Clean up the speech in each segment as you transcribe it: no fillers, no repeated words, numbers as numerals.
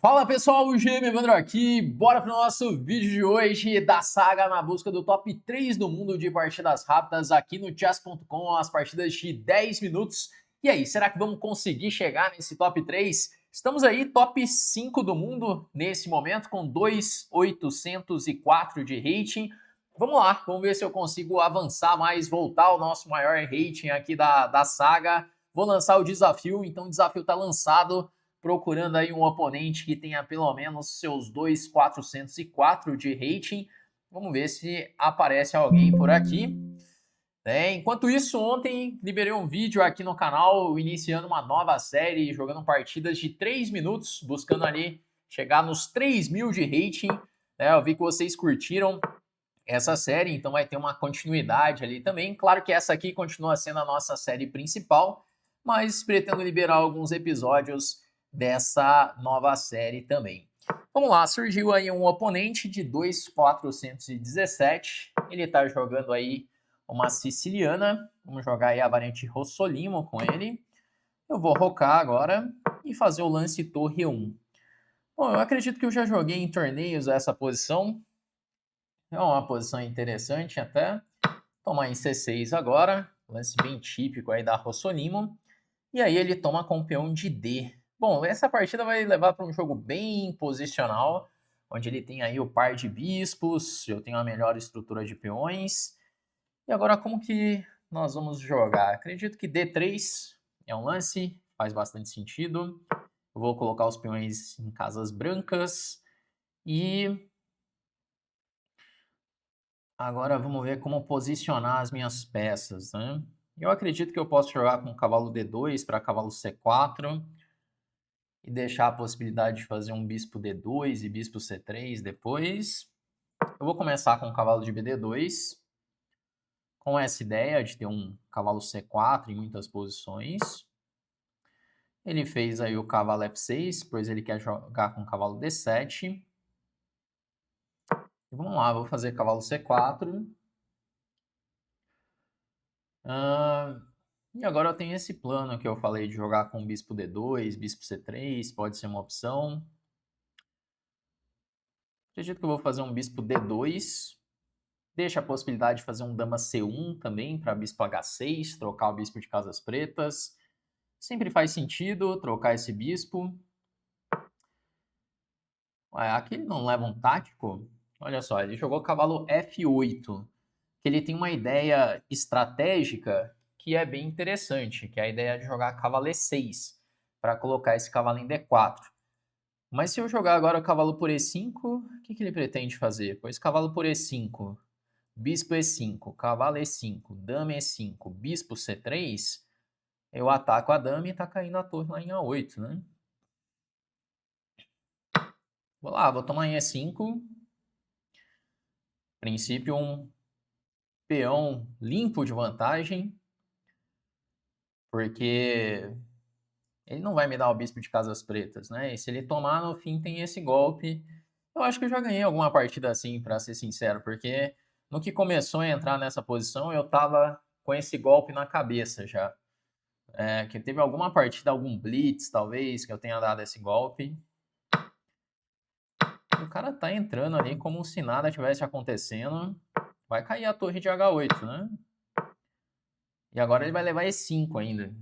Fala pessoal, o GM Evandro aqui, bora pro nosso vídeo de hoje da saga na busca do top 3 do mundo de partidas rápidas aqui no chess.com, as partidas de 10 minutos. E aí, será que vamos conseguir chegar nesse top 3? Estamos aí top 5 do mundo nesse momento com 2.804 de rating. Vamos lá, vamos ver se eu consigo avançar mais, voltar ao nosso maior rating aqui da saga. Vou lançar o desafio, então o desafio está lançado, procurando aí um oponente que tenha pelo menos seus 2.404 de rating. Vamos ver se aparece alguém por aqui. Enquanto isso, ontem liberei um vídeo aqui no canal, iniciando uma nova série, jogando partidas de 3 minutos, buscando ali chegar nos 3.000 de rating. Eu vi que vocês curtiram essa série, então vai ter uma continuidade ali também. Claro que essa aqui continua sendo a nossa série principal, mas pretendo liberar alguns episódios dessa nova série também. Vamos lá, surgiu aí um oponente de 2.417, ele está jogando aí uma siciliana, vamos jogar aí a variante Rossolimo com ele. Eu vou rocar agora e fazer o lance torre 1. Bom, eu acredito que eu já joguei em torneios essa posição, é uma posição interessante até. Tomar em C6 agora, lance bem típico aí da Rossolimo. E aí ele toma com o peão de D. Bom, essa partida vai levar para um jogo bem posicional, onde ele tem aí o par de bispos, eu tenho a melhor estrutura de peões. E agora como que nós vamos jogar? Acredito que D3 é um lance, faz bastante sentido. Eu vou colocar os peões em casas brancas e agora vamos ver como posicionar as minhas peças, né? Eu acredito que eu posso jogar com cavalo D2 para cavalo C4 e deixar a possibilidade de fazer um bispo D2 e bispo C3 depois. Eu vou começar com o cavalo de BD2, com essa ideia de ter um cavalo C4 em muitas posições. Ele fez aí o cavalo F6, pois ele quer jogar com o cavalo D7. E vamos lá, vou fazer cavalo C4. E agora eu tenho esse plano que eu falei de jogar com bispo D2, bispo C3, pode ser uma opção. Acredito que eu vou fazer um bispo D2. Deixa a possibilidade de fazer um dama C1 também para bispo H6, trocar o bispo de casas pretas. Sempre faz sentido trocar esse bispo. Aqui ele não leva um tático. Olha só, ele jogou cavalo F8. Ele tem uma ideia estratégica que é bem interessante, que é a ideia de jogar cavalo E6, para colocar esse cavalo em D4. Mas se eu jogar agora o cavalo por E5, o que ele pretende fazer? Pois cavalo por E5, bispo E5, cavalo E5, dama E5, bispo C3, eu ataco a dama e tá caindo a torre lá em A8, né? Vou lá, vou tomar em E5. Princípio, um peão limpo de vantagem, porque ele não vai me dar o bispo de casas pretas, né? E se ele tomar, no fim tem esse golpe. Eu acho que eu já ganhei alguma partida assim, para ser sincero, porque no que começou a entrar nessa posição, eu tava com esse golpe na cabeça já. Que teve alguma partida, algum blitz, talvez, que eu tenha dado esse golpe. O cara tá entrando ali como se nada tivesse acontecendo. Vai cair a torre de H8, né? E agora ele vai levar E5 ainda.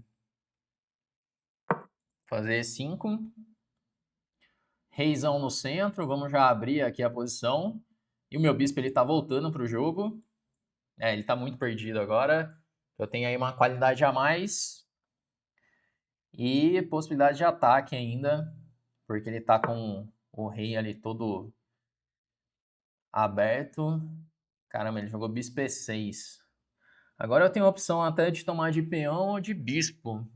Fazer E5. Reizão no centro, vamos já abrir aqui a posição. E o meu bispo ele tá voltando pro jogo. Ele tá muito perdido agora. Eu tenho aí uma qualidade a mais. E possibilidade de ataque ainda, porque ele tá com o rei ali todo aberto. Caramba, ele jogou bispo E6. Agora eu tenho a opção até de tomar de peão ou de bispo.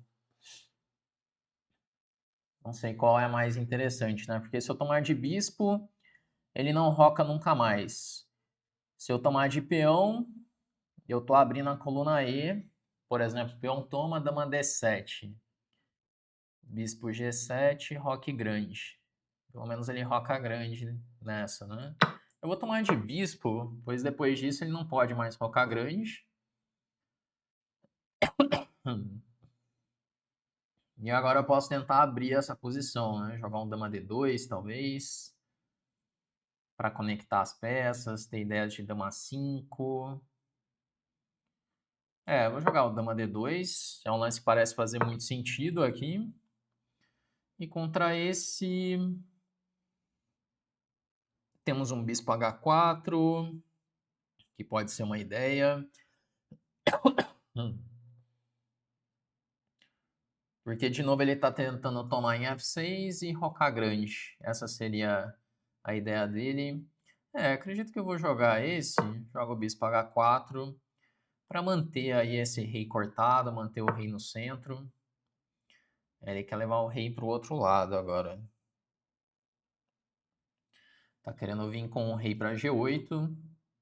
Não sei qual é a mais interessante, né? Porque se eu tomar de bispo, ele não roca nunca mais. Se eu tomar de peão, eu tô abrindo a coluna E. Por exemplo, peão toma, dama D7. Bispo G7, roque grande. Pelo menos ele roca grande nessa, né? Eu vou tomar de bispo, pois depois disso ele não pode mais rocar grande. E agora eu posso tentar abrir essa posição, né? Jogar um dama D2, talvez. Para conectar as peças. Ter ideia de dama 5. Vou jogar o dama D2. É um lance que parece fazer muito sentido aqui. E contra esse... temos um bispo H4, que pode ser uma ideia. Porque, de novo, ele está tentando tomar em F6 e rocar grande. Essa seria a ideia dele. Acredito que eu vou jogar esse. Jogo o bispo H4 para manter aí esse rei cortado, manter o rei no centro. Ele quer levar o rei para o outro lado agora. Tá querendo vir com o rei para G8.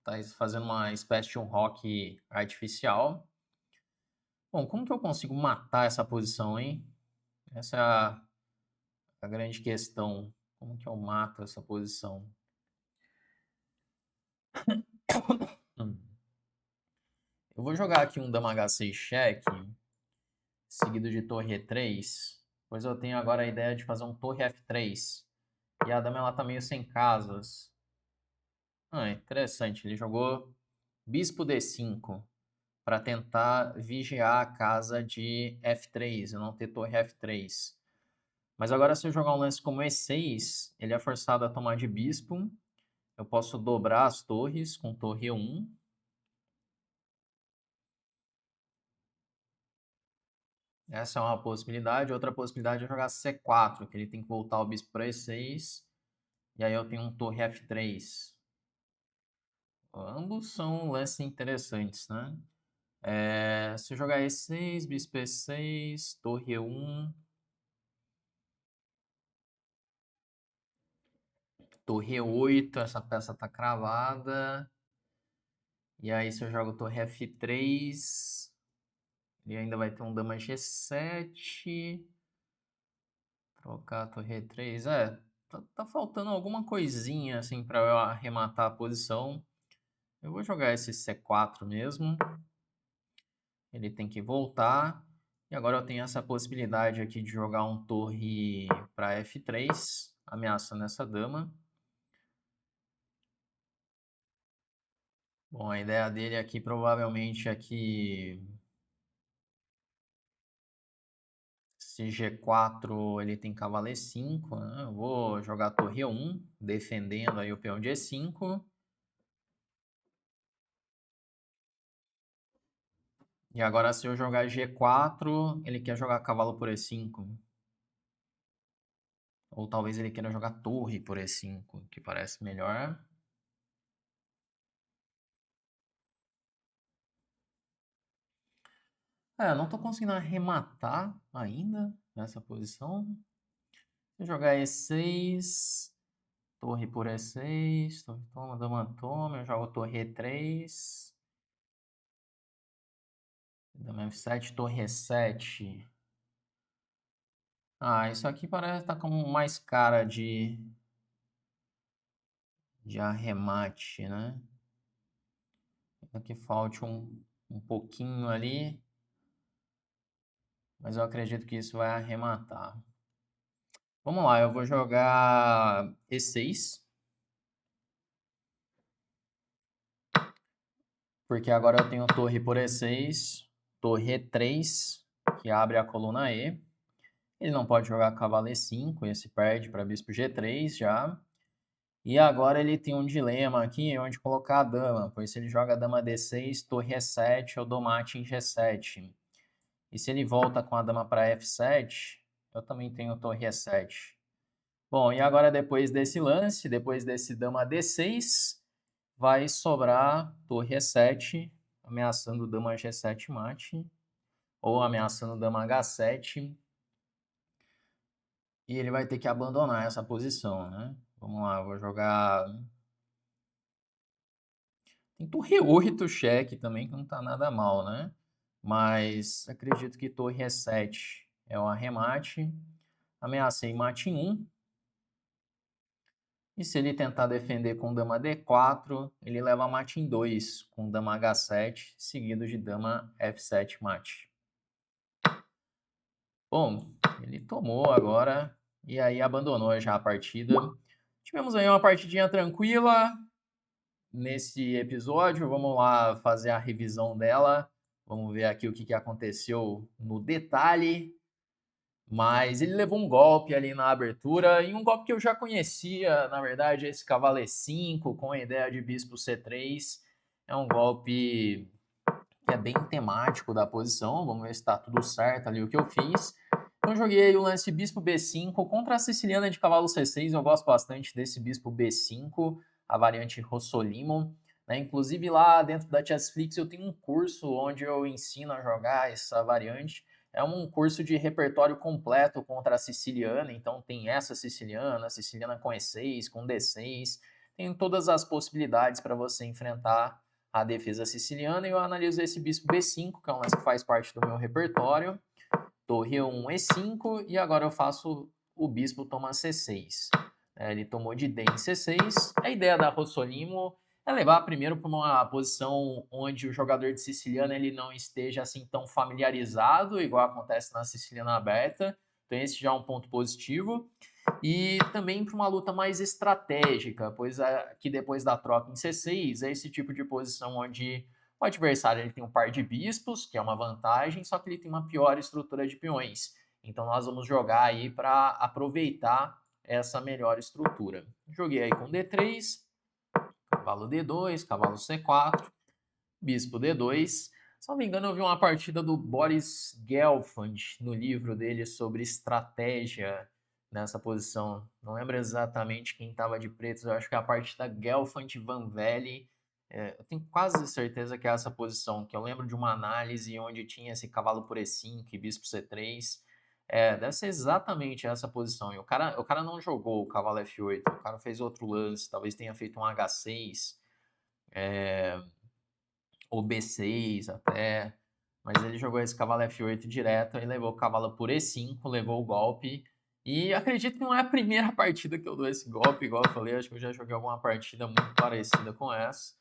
Tá fazendo uma espécie de um rock artificial. Bom, como que eu consigo matar essa posição, hein? Essa é a grande questão. Como que eu mato essa posição? Eu vou jogar aqui um dama H6 cheque, seguido de torre E3, pois eu tenho agora a ideia de fazer um torre F3. E a dama ela tá meio sem casas. Interessante, ele jogou bispo D5 para tentar vigiar a casa de F3 e não ter torre F3. Mas agora se eu jogar um lance como E6, ele é forçado a tomar de bispo. Eu posso dobrar as torres com torre E1. Essa é uma possibilidade. Outra possibilidade é jogar C4, que ele tem que voltar o bispo para E6. E aí eu tenho um torre F3. Ambos são lances interessantes, né? Se eu jogar E6, bispo E6, torre E1, torre E8, essa peça está cravada. E aí se eu jogo torre F3, ele ainda vai ter um dama G7. Trocar a torre E3. Tá faltando alguma coisinha assim para eu arrematar a posição. Eu vou jogar esse C4 mesmo. Ele tem que voltar. E agora eu tenho essa possibilidade aqui de jogar um torre para F3, ameaçando essa dama. Bom, a ideia dele aqui provavelmente é que se G4 ele tem cavalo E5, né? Eu vou jogar torre E1, defendendo aí o peão de E5. E agora se eu jogar G4, ele quer jogar cavalo por E5. Ou talvez ele queira jogar torre por E5, que parece melhor. Não tô conseguindo arrematar ainda nessa posição. Se eu jogar E6, torre por E6, torre toma, dama toma, eu jogo torre E3. Dama F7, torre E7. Isso aqui parece estar com mais cara de arremate, né? Aqui falte um pouquinho ali, mas eu acredito que isso vai arrematar. Vamos lá, eu vou jogar E6. Porque agora eu tenho torre por E6, torre E3, que abre a coluna E. Ele não pode jogar cavalo E5, esse perde para bispo G3 já. E agora ele tem um dilema aqui onde colocar a dama, pois se ele joga dama D6, torre E7, eu dou mate em G7. E se ele volta com a dama para F7, eu também tenho torre E7. Bom, e agora depois desse lance, depois desse dama D6, vai sobrar torre E7, ameaçando dama G7 mate, ou ameaçando dama H7, e ele vai ter que abandonar essa posição, né? Vamos lá, eu vou jogar... Tem torre 8 cheque também, que não tá nada mal, né? Mas acredito que torre E7 é o arremate. Ameacei mate em 1. E se ele tentar defender com dama D4, ele leva mate em 2, com dama H7, seguido de dama F7 mate. Bom, Ele tomou agora e aí abandonou já a partida. Tivemos aí uma partidinha tranquila nesse episódio. Vamos lá fazer a revisão dela. Vamos ver aqui o que aconteceu no detalhe. Mas ele levou um golpe ali na abertura, e um golpe que eu já conhecia, na verdade, esse cavalo E5 com a ideia de bispo C3. É um golpe que é bem temático da posição. Vamos ver se está tudo certo ali o que eu fiz. Então joguei o lance bispo B5 contra a siciliana de cavalo C6. Eu gosto bastante desse bispo B5, a variante Rossolimo. Né? Inclusive lá dentro da Chessflix eu tenho um curso onde eu ensino a jogar essa variante. É um curso de repertório completo contra a siciliana, então tem essa siciliana com E6, com D6, tem todas as possibilidades para você enfrentar a defesa siciliana. E eu analiso esse bispo B5, que é um lance que faz parte do meu repertório. Torre 1, E5, e agora eu faço o bispo toma C6. Ele tomou de D em C6. A ideia da Rossolimo é levar primeiro para uma posição onde o jogador de siciliana ele não esteja assim tão familiarizado, igual acontece na siciliana aberta. Então esse já é um ponto positivo. E também para uma luta mais estratégica, pois aqui depois da troca em C6 é esse tipo de posição onde o adversário ele tem um par de bispos, que é uma vantagem, só que ele tem uma pior estrutura de peões. Então nós vamos jogar aí para aproveitar essa melhor estrutura. Joguei aí com D3, cavalo D2, cavalo C4, bispo D2. Se não me engano, eu vi uma partida do Boris Gelfand no livro dele sobre estratégia nessa posição. Não lembro exatamente quem estava de pretos, eu acho que é a partida Gelfand Van Velle. Eu tenho quase certeza que é essa posição, que eu lembro de uma análise onde tinha esse cavalo por E5 e bispo C3. Deve ser exatamente essa posição. E o cara não jogou o cavalo F8, o cara fez outro lance, talvez tenha feito um H6. Ou B6 até, mas ele jogou esse cavalo F8 direto, aí levou o cavalo por E5, levou o golpe, e acredito que não é a primeira partida que eu dou esse golpe, igual eu falei, acho que eu já joguei alguma partida muito parecida com essa.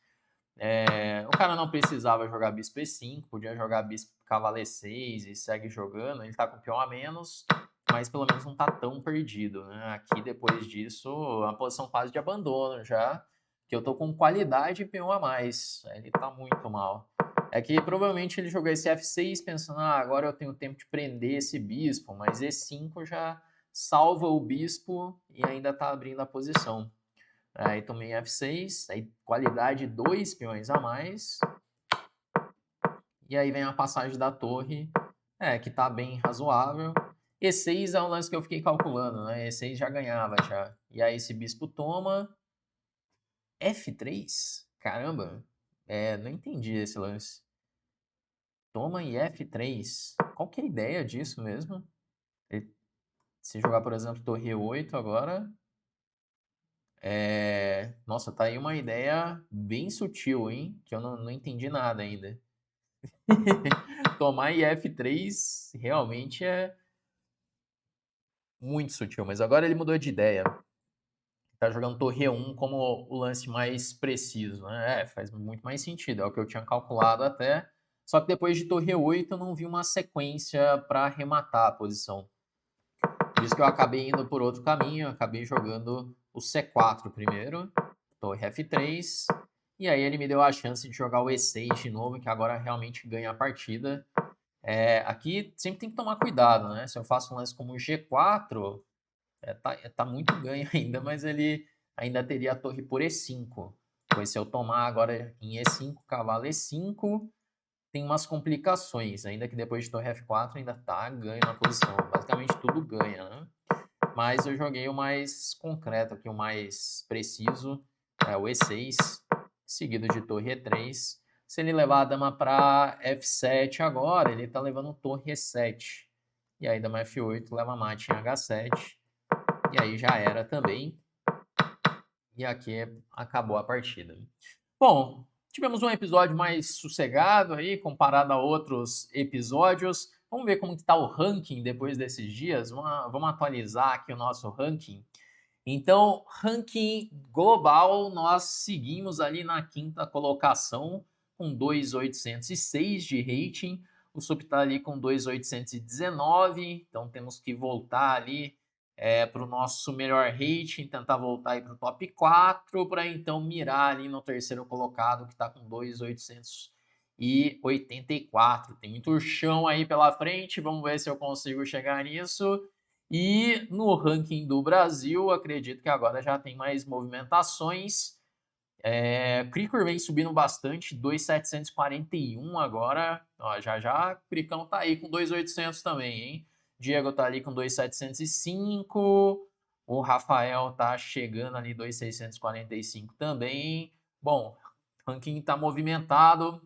O cara não precisava jogar bispo E5, podia jogar bispo cavalo E6 e segue jogando, ele tá com peão a menos, mas pelo menos não tá tão perdido, né? Aqui depois disso, a posição quase de abandono já, que eu tô com qualidade e peão a mais, ele tá muito mal. É que provavelmente ele jogou esse F6 pensando, agora eu tenho tempo de prender esse bispo, mas E5 já salva o bispo e ainda tá abrindo a posição. Aí tomei F6, aí qualidade 2 peões a mais. E aí vem a passagem da torre, que tá bem razoável. E6 é um lance que eu fiquei calculando, né? E6 já ganhava já. E aí esse bispo toma. F3? Caramba, não entendi esse lance. Toma e F3. Qual que é a ideia disso mesmo? Se jogar, por exemplo, torre E8 agora. Nossa, tá aí uma ideia bem sutil, hein? Que eu não entendi nada ainda. Tomar em F3 realmente é muito sutil, mas agora ele mudou de ideia. Tá jogando torre E1 como o lance mais preciso, né? Faz muito mais sentido, é o que eu tinha calculado até. Só que depois de torre E8 eu não vi uma sequência para arrematar a posição. Por isso que eu acabei indo por outro caminho, acabei jogando o C4 primeiro, torre F3, e aí ele me deu a chance de jogar o E6 de novo, que agora realmente ganha a partida. Aqui sempre tem que tomar cuidado, né? Se eu faço um lance como o G4, tá muito ganho ainda, mas ele ainda teria a torre por E5. Pois se eu tomar agora em E5, cavalo E5, tem umas complicações, ainda que depois de torre F4 ainda tá ganho na posição. Basicamente tudo ganha, né? Mas eu joguei o mais concreto aqui, o mais preciso, o E6, seguido de torre E3. Se ele levar a dama para F7 agora, ele está levando torre E7. E aí dama F8 leva mate em H7. E aí já era também. E aqui acabou a partida. Bom, tivemos um episódio mais sossegado aí, comparado a outros episódios. Vamos ver como está o ranking depois desses dias. Vamos atualizar aqui o nosso ranking. Então, ranking global, nós seguimos ali na quinta colocação com 2.806 de rating. O SUP está ali com 2.819, então temos que voltar ali para o nosso melhor rating, tentar voltar aí para o top 4, para então mirar ali no terceiro colocado, que está com 2.884. Tem muito chão aí pela frente, vamos ver se eu consigo chegar nisso. E no ranking do Brasil, acredito que agora já tem mais movimentações. Cricor vem subindo bastante, 2.741 agora. Ó, já Cricão tá aí com 2.800 também, hein? Diego tá ali com 2.705. O Rafael tá chegando ali 2.645 também. Bom, o ranking tá movimentado.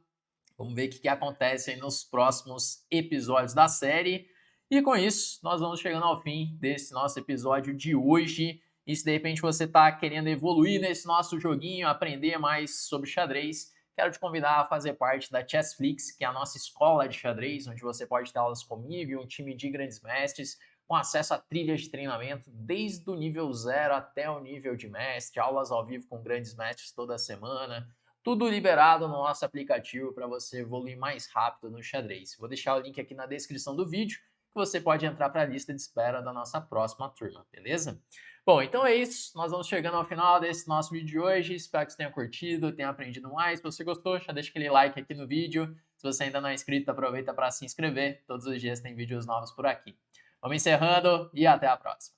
Vamos ver o que acontece aí nos próximos episódios da série. E com isso, nós vamos chegando ao fim desse nosso episódio de hoje. E se de repente você está querendo evoluir nesse nosso joguinho, aprender mais sobre xadrez, quero te convidar a fazer parte da Chessflix, que é a nossa escola de xadrez, onde você pode ter aulas comigo e um time de grandes mestres, com acesso a trilhas de treinamento desde o nível 0 até o nível de mestre, aulas ao vivo com grandes mestres toda semana, tudo liberado no nosso aplicativo para você evoluir mais rápido no xadrez. Vou deixar o link aqui na descrição do vídeo, que você pode entrar para a lista de espera da nossa próxima turma, beleza? Bom, então é isso. Nós vamos chegando ao final desse nosso vídeo de hoje. Espero que você tenha curtido, tenha aprendido mais. Se você gostou, já deixa aquele like aqui no vídeo. Se você ainda não é inscrito, aproveita para se inscrever. Todos os dias tem vídeos novos por aqui. Vamos encerrando e até a próxima.